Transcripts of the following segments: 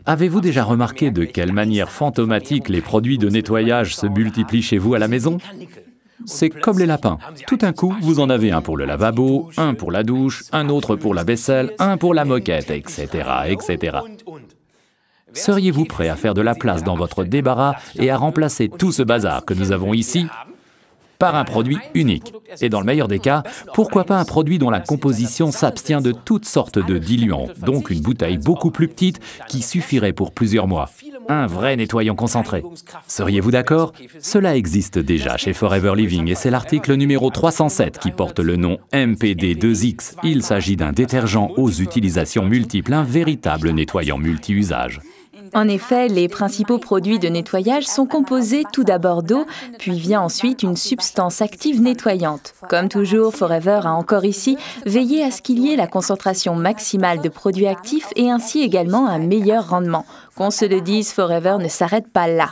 Avez-vous déjà remarqué de quelle manière fantomatique les produits de nettoyage se multiplient chez vous à la maison? C'est comme les lapins. Tout d'un coup, vous en avez un pour le lavabo, un pour la douche, un autre pour la vaisselle, un pour la moquette, etc., etc. Seriez-vous prêt à faire de la place dans votre débarras et à remplacer tout ce bazar que nous avons ici par un produit unique? Et dans le meilleur des cas, pourquoi pas un produit dont la composition s'abstient de toutes sortes de diluants, donc une bouteille beaucoup plus petite qui suffirait pour plusieurs mois. Un vrai nettoyant concentré. Seriez-vous d'accord? Cela existe déjà chez Forever Living et c'est l'article numéro 307 qui porte le nom MPD2X. Il s'agit d'un détergent aux utilisations multiples, un véritable nettoyant multi-usage. En effet, les principaux produits de nettoyage sont composés tout d'abord d'eau, puis vient ensuite une substance active nettoyante. Comme toujours, Forever a encore ici veillé à ce qu'il y ait la concentration maximale de produits actifs et ainsi également un meilleur rendement. Qu'on se le dise, Forever ne s'arrête pas là.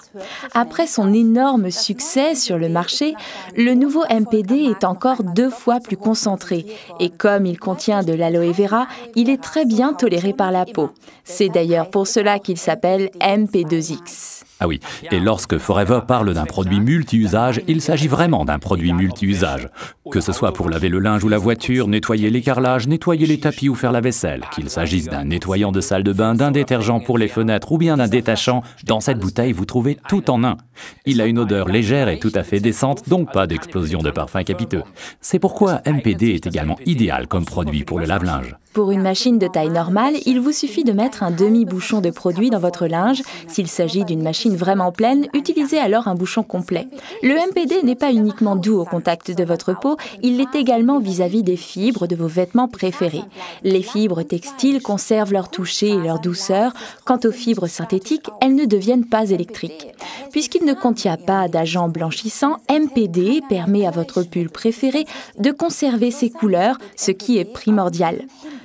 Après son énorme succès sur le marché, le nouveau MPD est encore 2 fois plus concentré. Et comme il contient de l'aloe vera, il est très bien toléré par la peau. C'est d'ailleurs pour cela qu'il s'appelle MP2X. Ah oui, et lorsque Forever parle d'un produit multi-usage, il s'agit vraiment d'un produit multi-usage. Que ce soit pour laver le linge ou la voiture, nettoyer les carrelages, nettoyer les tapis ou faire la vaisselle, qu'il s'agisse d'un nettoyant de salle de bain, d'un détergent pour les fenêtres ou bien d'un détachant, dans cette bouteille vous trouvez tout en un. Il a une odeur légère et tout à fait décente, donc pas d'explosion de parfum capiteux. C'est pourquoi MPD est également idéal comme produit pour le lave-linge. Pour une machine de taille normale, il vous suffit de mettre un demi-bouchon de produit dans votre linge. S'il s'agit d'une machine vraiment pleine, utilisez alors un bouchon complet. Le MPD n'est pas uniquement doux au contact de votre peau, il l'est également vis-à-vis des fibres de vos vêtements préférés. Les fibres textiles conservent leur toucher et leur douceur. Quant aux fibres synthétiques, elles ne deviennent pas électriques. Puisqu'il ne contient pas d'agent blanchissant, MPD permet à votre pull préféré de conserver ses couleurs, ce qui est primordial.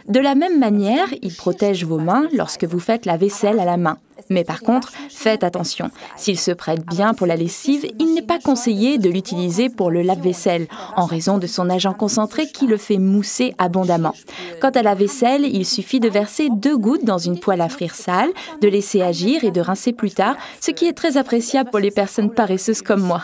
De la même manière, il protège vos mains lorsque vous faites la vaisselle à la main. Mais par contre, faites attention. S'il se prête bien pour la lessive, il n'est pas conseillé de l'utiliser pour le lave-vaisselle, en raison de son agent concentré qui le fait mousser abondamment. Quant à la vaisselle, il suffit de verser 2 gouttes dans une poêle à frire sale, de laisser agir et de rincer plus tard, ce qui est très appréciable pour les personnes paresseuses comme moi.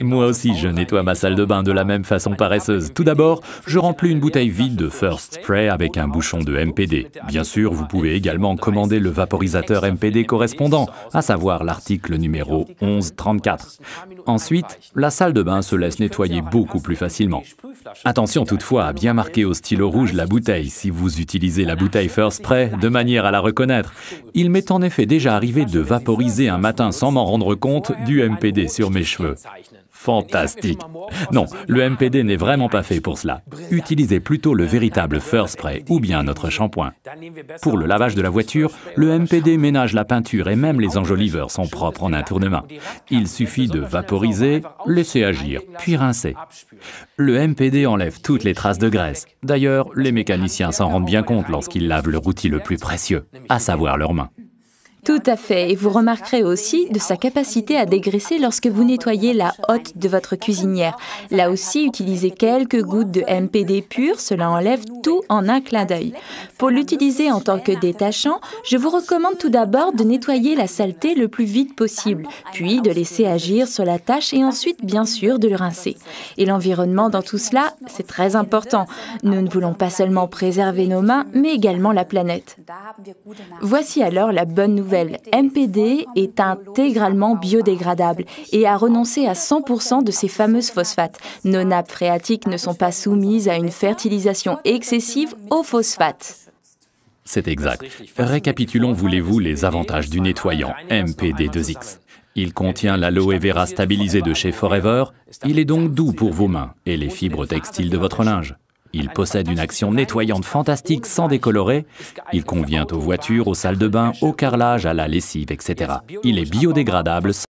Moi aussi, je nettoie ma salle de bain de la même façon paresseuse. Tout d'abord, je remplis une bouteille vide de First Spray avec un bouchon de MPD. Bien sûr, vous pouvez également commander le vaporisateur MPD correspondant, à savoir l'article numéro 1134. Ensuite, la salle de bain se laisse nettoyer beaucoup plus facilement. Attention toutefois à bien marquer au stylo rouge la bouteille si vous utilisez la bouteille First Spray de manière à la reconnaître. Il m'est en effet déjà arrivé de vaporiser un matin sans m'en rendre compte du MPD sur mes cheveux. Fantastique. Non, le MPD n'est vraiment pas fait pour cela. Utilisez plutôt le véritable First Spray ou bien notre shampoing. Pour le lavage de la voiture, le MPD ménage la peinture et même les enjoliveurs sont propres en un tour de main. Il suffit de vaporiser, laisser agir, puis rincer. Le MPD enlève toutes les traces de graisse. D'ailleurs, les mécaniciens s'en rendent bien compte lorsqu'ils lavent leur outil le plus précieux, à savoir leurs mains. Tout à fait, et vous remarquerez aussi de sa capacité à dégraisser lorsque vous nettoyez la hotte de votre cuisinière. Là aussi, utilisez quelques gouttes de MPD pur, cela enlève tout en un clin d'œil. Pour l'utiliser en tant que détachant, je vous recommande tout d'abord de nettoyer la saleté le plus vite possible, puis de laisser agir sur la tâche et ensuite, bien sûr, de le rincer. Et l'environnement dans tout cela, c'est très important. Nous ne voulons pas seulement préserver nos mains, mais également la planète. Voici alors la bonne nouvelle. MPD est intégralement biodégradable et a renoncé à 100% de ses fameuses phosphates. Nos nappes phréatiques ne sont pas soumises à une fertilisation excessive aux phosphates. C'est exact. Récapitulons, voulez-vous, les avantages du nettoyant MPD2X. Il contient l'aloe vera stabilisé de chez Forever. Il est donc doux pour vos mains et les fibres textiles de votre linge. Il possède une action nettoyante fantastique sans décolorer. Il convient aux voitures, aux salles de bain, au carrelage, à la lessive, etc. Il est biodégradable.